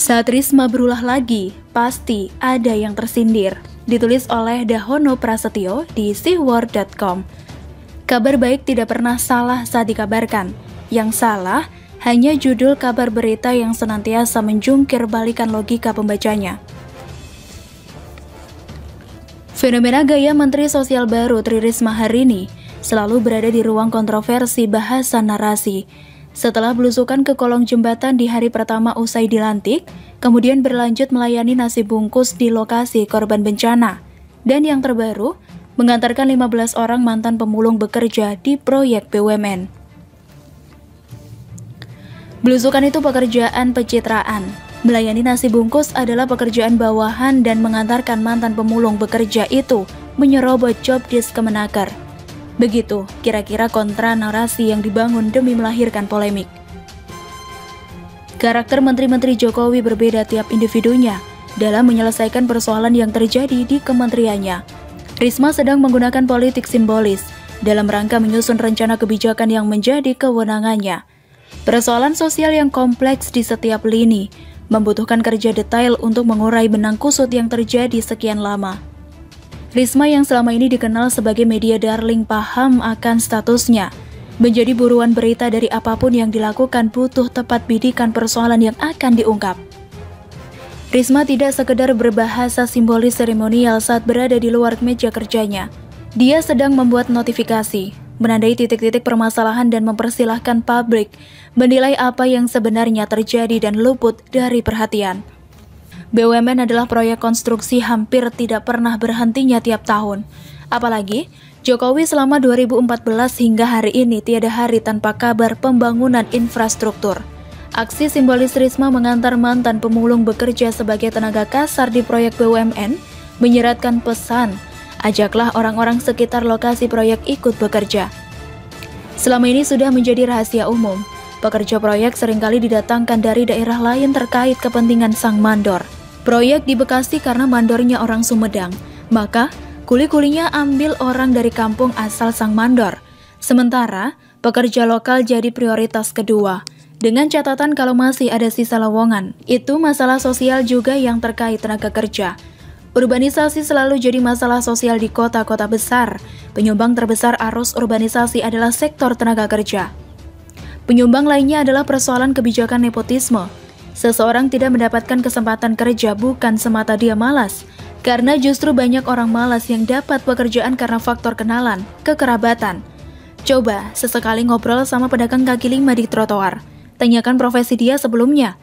Saat Risma berulah lagi, pasti ada yang tersindir. Ditulis oleh Dahono Prasetyo di sihword.com. Kabar baik tidak pernah salah saat dikabarkan. Yang salah hanya judul kabar berita yang senantiasa menjungkir balikan logika pembacanya. Fenomena gaya Menteri Sosial baru Tri Risma hari ini selalu berada di ruang kontroversi bahasan narasi. Setelah belusukan ke kolong jembatan di hari pertama usai dilantik, kemudian berlanjut melayani nasi bungkus di lokasi korban bencana. Dan yang terbaru, mengantarkan 15 orang mantan pemulung bekerja di proyek BUMN. Belusukan itu pekerjaan pencitraan. Melayani nasi bungkus adalah pekerjaan bawahan dan mengantarkan mantan pemulung bekerja itu menyerobot job desk Kemenaker. Begitu kira-kira kontra narasi yang dibangun demi melahirkan polemik. Karakter menteri-menteri Jokowi berbeda tiap individunya dalam menyelesaikan persoalan yang terjadi di kementeriannya. Risma sedang menggunakan politik simbolis dalam rangka menyusun rencana kebijakan yang menjadi kewenangannya. Persoalan sosial yang kompleks di setiap lini membutuhkan kerja detail untuk mengurai benang kusut yang terjadi sekian lama. Risma yang selama ini dikenal sebagai media darling paham akan statusnya. Menjadi buruan berita dari apapun yang dilakukan butuh tepat bidikan persoalan yang akan diungkap. Risma tidak sekedar berbahasa simbolis seremonial saat berada di luar meja kerjanya. Dia sedang membuat notifikasi, menandai titik-titik permasalahan dan mempersilahkan publik menilai apa yang sebenarnya terjadi dan luput dari perhatian. BUMN adalah proyek konstruksi hampir tidak pernah berhentinya tiap tahun. Apalagi, Jokowi selama 2014 hingga hari ini tiada hari tanpa kabar pembangunan infrastruktur. Aksi simbolis Risma mengantar mantan pemulung bekerja sebagai tenaga kasar di proyek BUMN menyeratkan pesan, ajaklah orang-orang sekitar lokasi proyek ikut bekerja. Selama ini sudah menjadi rahasia umum, pekerja proyek seringkali didatangkan dari daerah lain terkait kepentingan sang mandor. Proyek di Bekasi karena mandornya orang Sumedang, maka kuli-kulinya ambil orang dari kampung asal sang mandor. Sementara, pekerja lokal jadi prioritas kedua. Dengan catatan kalau masih ada sisa lowongan, itu masalah sosial juga yang terkait tenaga kerja. Urbanisasi selalu jadi masalah sosial di kota-kota besar. Penyumbang terbesar arus urbanisasi adalah sektor tenaga kerja. Penyumbang lainnya adalah persoalan kebijakan nepotisme. Seseorang tidak mendapatkan kesempatan kerja bukan semata dia malas, karena justru banyak orang malas yang dapat pekerjaan karena faktor kenalan, kekerabatan. Coba sesekali ngobrol sama pedagang kaki lima di trotoar, tanyakan profesi dia sebelumnya.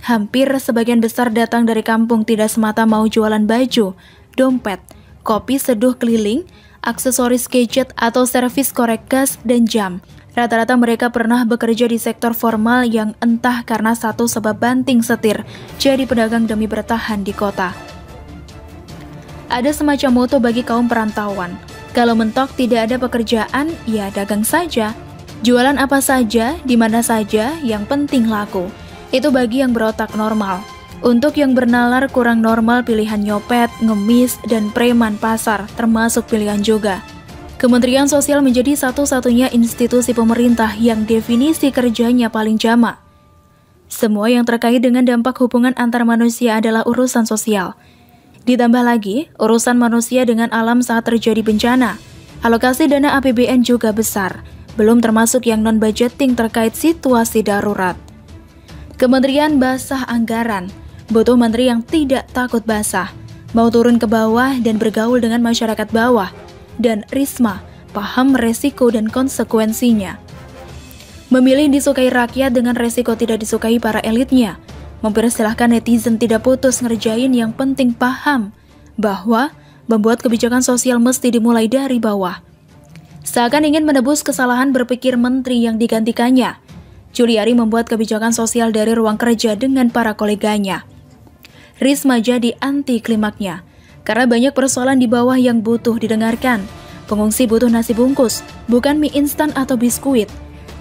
Hampir sebagian besar datang dari kampung tidak semata mau jualan baju, dompet, kopi seduh keliling, aksesoris gadget atau servis korek gas dan jam. Rata-rata mereka pernah bekerja di sektor formal yang entah karena satu sebab banting setir jadi pedagang demi bertahan di kota. Ada semacam moto bagi kaum perantauan. Kalau mentok tidak ada pekerjaan, ya dagang saja. Jualan apa saja, di mana saja, yang penting laku. Itu bagi yang berotak normal. Untuk yang bernalar kurang normal, pilihan nyopet, ngemis, dan preman pasar termasuk pilihan juga. Kementerian Sosial menjadi satu-satunya institusi pemerintah yang definisi kerjanya paling jamak. Semua yang terkait dengan dampak hubungan antar manusia adalah urusan sosial. Ditambah lagi, urusan manusia dengan alam saat terjadi bencana. Alokasi dana APBN juga besar, belum termasuk yang non-budgeting terkait situasi darurat. Kementerian basah anggaran, butuh menteri yang tidak takut basah, mau turun ke bawah dan bergaul dengan masyarakat bawah. Dan Risma paham resiko dan konsekuensinya. Memilih disukai rakyat dengan resiko tidak disukai para elitnya. Mempersilahkan netizen tidak putus ngerjain, yang penting paham bahwa membuat kebijakan sosial mesti dimulai dari bawah. Seakan ingin menebus kesalahan berpikir menteri yang digantikannya, Juliari membuat kebijakan sosial dari ruang kerja dengan para koleganya. Risma jadi anti klimaknya. Karena banyak persoalan di bawah yang butuh didengarkan. Pengungsi butuh nasi bungkus, bukan mie instan atau biskuit.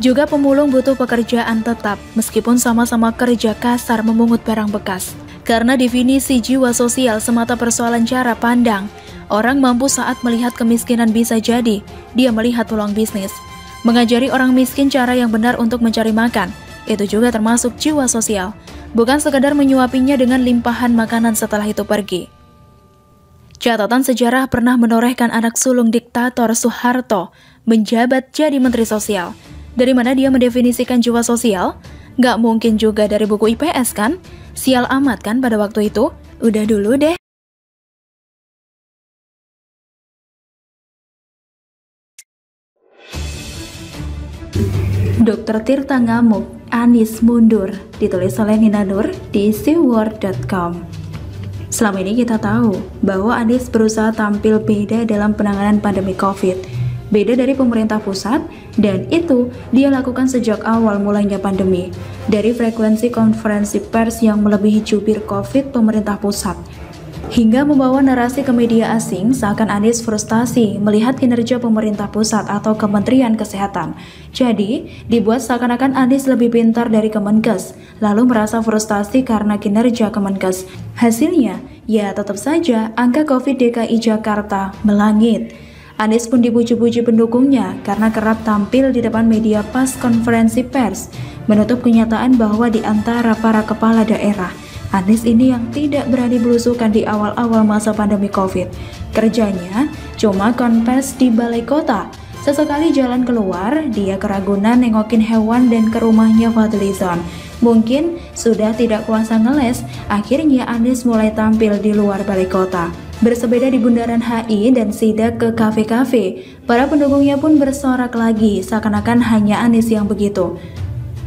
Juga pemulung butuh pekerjaan tetap, meskipun sama-sama kerja kasar memungut barang bekas. Karena definisi jiwa sosial semata persoalan cara pandang. Orang mampu saat melihat kemiskinan bisa jadi, dia melihat peluang bisnis. Mengajari orang miskin cara yang benar untuk mencari makan, itu juga termasuk jiwa sosial. bukan sekadar menyuapinya dengan limpahan makanan setelah itu pergi. Catatan sejarah pernah menorehkan anak sulung diktator Soeharto menjabat jadi Menteri Sosial. Dari mana dia mendefinisikan jiwa sosial? Gak mungkin juga dari buku IPS kan? Sial amat kan pada waktu itu? Udah dulu deh. Dr. Tirta ngamuk, Anies mundur, ditulis oleh Nina Nur di seaworld.com. Selama ini kita tahu bahwa Anies berusaha tampil beda dalam penanganan pandemi COVID, beda dari pemerintah pusat, dan itu dia lakukan sejak awal mulainya pandemi, dari frekuensi konferensi pers yang melebihi jubir COVID pemerintah pusat, hingga membawa narasi ke media asing seakan Anies frustasi melihat kinerja pemerintah pusat atau Kementerian Kesehatan. Jadi, dibuat seakan-akan Anies lebih pintar dari Kemenkes, lalu merasa frustasi karena kinerja Kemenkes. Hasilnya, ya tetap saja angka COVID DKI Jakarta melangit. Anies pun dipuji-puji pendukungnya karena kerap tampil di depan media pas konferensi pers, menutup kenyataan bahwa di antara para kepala daerah, Anies ini yang tidak berani belusukan di awal-awal masa pandemi COVID. Kerjanya cuma konfes di balai kota. Sesekali jalan keluar, dia ke Ragunan nengokin hewan dan ke rumahnya Fadlizon. Mungkin sudah tidak kuasa ngeles, akhirnya Anies mulai tampil di luar balai kota. Bersepeda di bundaran HI dan sidak ke kafe-kafe, para pendukungnya pun bersorak lagi, seakan-akan hanya Anies yang begitu.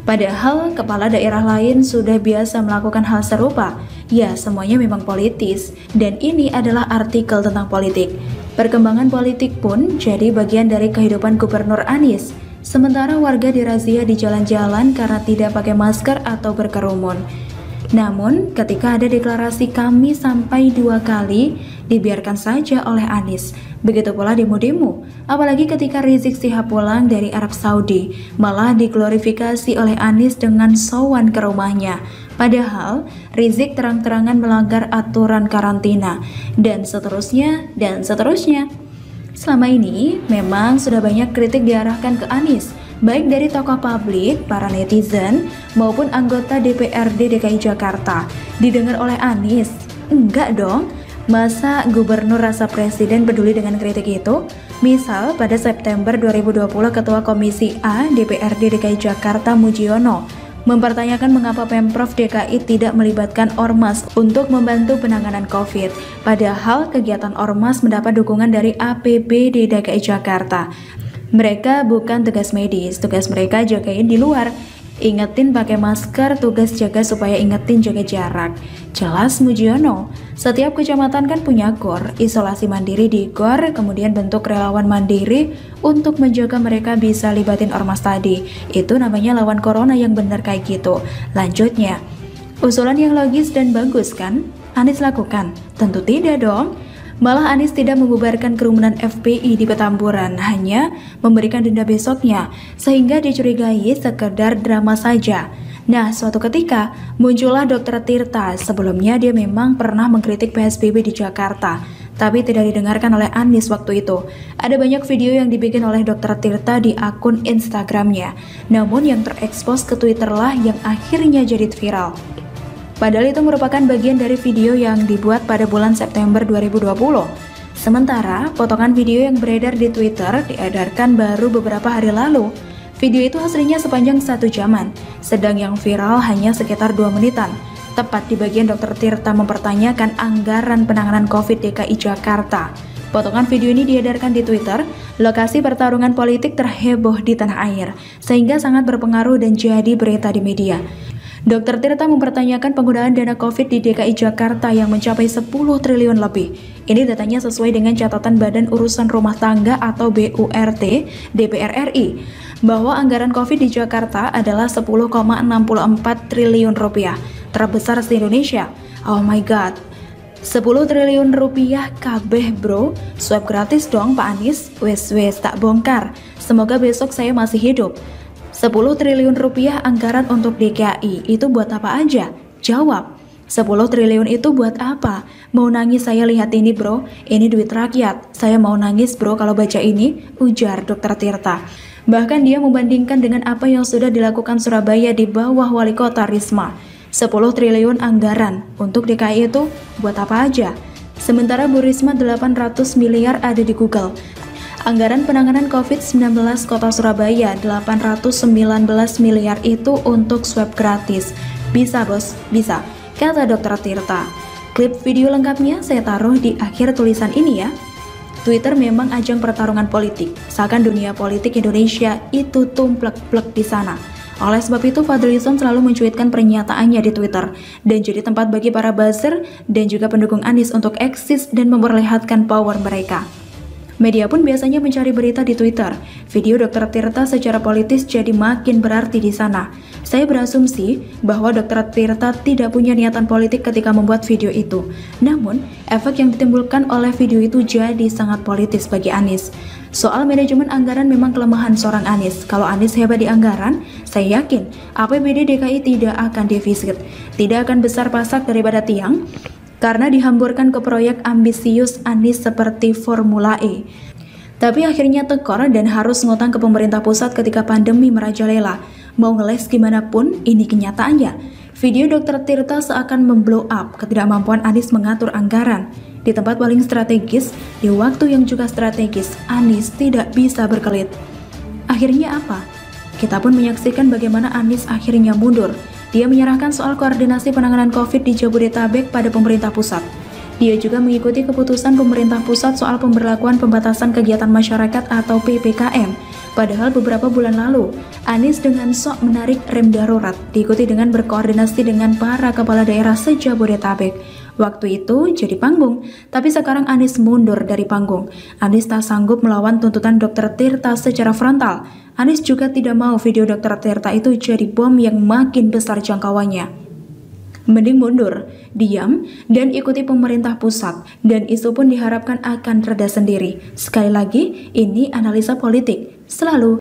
Padahal kepala daerah lain sudah biasa melakukan hal serupa. Ya, semuanya memang politis, dan ini adalah artikel tentang politik. Perkembangan politik pun jadi bagian dari kehidupan Gubernur Anies. Sementara warga dirazia di jalan-jalan karena tidak pakai masker atau berkerumun. Namun, ketika ada deklarasi kami sampai 2 kali, dibiarkan saja oleh Anies. Begitu pula demo-demo, apalagi ketika Rizik Syihab pulang dari Arab Saudi, malah diglorifikasi oleh Anies dengan sowan ke rumahnya. Padahal, Rizik terang-terangan melanggar aturan karantina, dan seterusnya, dan seterusnya. Selama ini, memang sudah banyak kritik diarahkan ke Anies, baik dari tokoh publik, para netizen, maupun anggota DPRD DKI Jakarta. Didengar oleh Anies? Enggak dong. Masa gubernur rasa presiden peduli dengan kritik itu? Misal pada September 2020 Ketua Komisi A DPRD DKI Jakarta Mujiono mempertanyakan mengapa Pemprov DKI tidak melibatkan Ormas untuk membantu penanganan COVID. Padahal kegiatan Ormas mendapat dukungan dari APBD DKI Jakarta. Mereka bukan tugas medis, tugas mereka jagain di luar. Ingetin pakai masker, tugas jaga supaya ingetin jaga jarak. Jelas Mujiono. Setiap kecamatan kan punya GOR, isolasi mandiri di GOR, kemudian bentuk relawan mandiri untuk menjaga mereka bisa libatin ormas tadi. Itu namanya lawan corona yang benar kayak gitu. Lanjutnya, usulan yang logis dan bagus kan? Anies lakukan? Tentu tidak dong. Malah Anies tidak membubarkan kerumunan FPI di Petamburan, hanya memberikan denda besoknya, sehingga dicurigai sekedar drama saja. Nah, suatu ketika muncullah Dr. Tirta. Sebelumnya dia memang pernah mengkritik PSBB di Jakarta, tapi tidak didengarkan oleh Anies waktu itu. Ada banyak video yang dibikin oleh Dr. Tirta di akun Instagramnya, namun yang terekspos ke Twitter lah yang akhirnya jadi viral. Padahal itu merupakan bagian dari video yang dibuat pada bulan September 2020. Sementara, potongan video yang beredar di Twitter diedarkan baru beberapa hari lalu. Video itu aslinya sepanjang 1 jaman, sedang yang viral hanya sekitar 2 menitan. Tepat di bagian Dr. Tirta mempertanyakan anggaran penanganan COVID DKI Jakarta. Potongan video ini diedarkan di Twitter, lokasi pertarungan politik terheboh di tanah air, sehingga sangat berpengaruh dan jadi berita di media. Dr. Tirta mempertanyakan penggunaan dana COVID di DKI Jakarta yang mencapai 10 triliun lebih. Ini datanya sesuai dengan catatan Badan Urusan Rumah Tangga atau BURT DPR RI, bahwa anggaran COVID di Jakarta adalah 10,64 triliun rupiah, terbesar se-Indonesia. Oh my god, 10 triliun rupiah kabeh bro, swab gratis dong Pak Anies, wes tak bongkar, semoga besok saya masih hidup. 10 triliun rupiah anggaran untuk DKI, itu buat apa aja? Jawab, 10 triliun itu buat apa? Mau nangis saya lihat ini bro, ini duit rakyat, saya mau nangis bro kalau baca ini, ujar Dr. Tirta. Bahkan dia membandingkan dengan apa yang sudah dilakukan Surabaya di bawah Wali Kota Risma. 10 triliun anggaran untuk DKI itu buat apa aja? Sementara Bu Risma 800 miliar ada di Google. Anggaran penanganan COVID-19 Kota Surabaya 819 miliar itu untuk swab gratis. Bisa bos, bisa, kata Dr. Tirta. Klip video lengkapnya saya taruh di akhir tulisan ini ya. Twitter memang ajang pertarungan politik, seakan dunia politik Indonesia itu tumplek-plek di sana. Oleh sebab itu, Fadlizon selalu mencuitkan pernyataannya di Twitter dan jadi tempat bagi para buzzer dan juga pendukung Anies untuk eksis dan memperlihatkan power mereka. Media pun biasanya mencari berita di Twitter. Video Dr. Tirta secara politis jadi makin berarti di sana. Saya berasumsi bahwa Dr. Tirta tidak punya niatan politik ketika membuat video itu. Namun, efek yang ditimbulkan oleh video itu jadi sangat politis bagi Anies. Soal manajemen anggaran memang kelemahan seorang Anies. Kalau Anies hebat di anggaran, saya yakin APBD DKI tidak akan defisit, tidak akan besar pasak daripada tiang, karena dihamburkan ke proyek ambisius Anies seperti Formula E. Tapi akhirnya tekor dan harus ngutang ke pemerintah pusat ketika pandemi merajalela. Mau ngeles gimana pun, ini kenyataannya. Video Dr. Tirta seakan memblow up ketidakmampuan Anies mengatur anggaran. Di tempat paling strategis, di waktu yang juga strategis, Anies tidak bisa berkelit. Akhirnya apa? Kita pun menyaksikan bagaimana Anies akhirnya mundur. Dia menyerahkan soal koordinasi penanganan COVID di Jabodetabek pada pemerintah pusat. Dia juga mengikuti keputusan pemerintah pusat soal pemberlakuan pembatasan kegiatan masyarakat atau PPKM. Padahal beberapa bulan lalu, Anies dengan sok menarik rem darurat, diikuti dengan berkoordinasi dengan para kepala daerah se-Jabodetabek. Waktu itu jadi panggung, tapi sekarang Anies mundur dari panggung. Anies tak sanggup melawan tuntutan Dr. Tirta secara frontal. Anies juga tidak mau video Dr. Tirta itu jadi bom yang makin besar jangkauannya. Mending mundur, diam, dan ikuti pemerintah pusat, dan isu pun diharapkan akan reda sendiri. Sekali lagi, ini analisa politik, selalu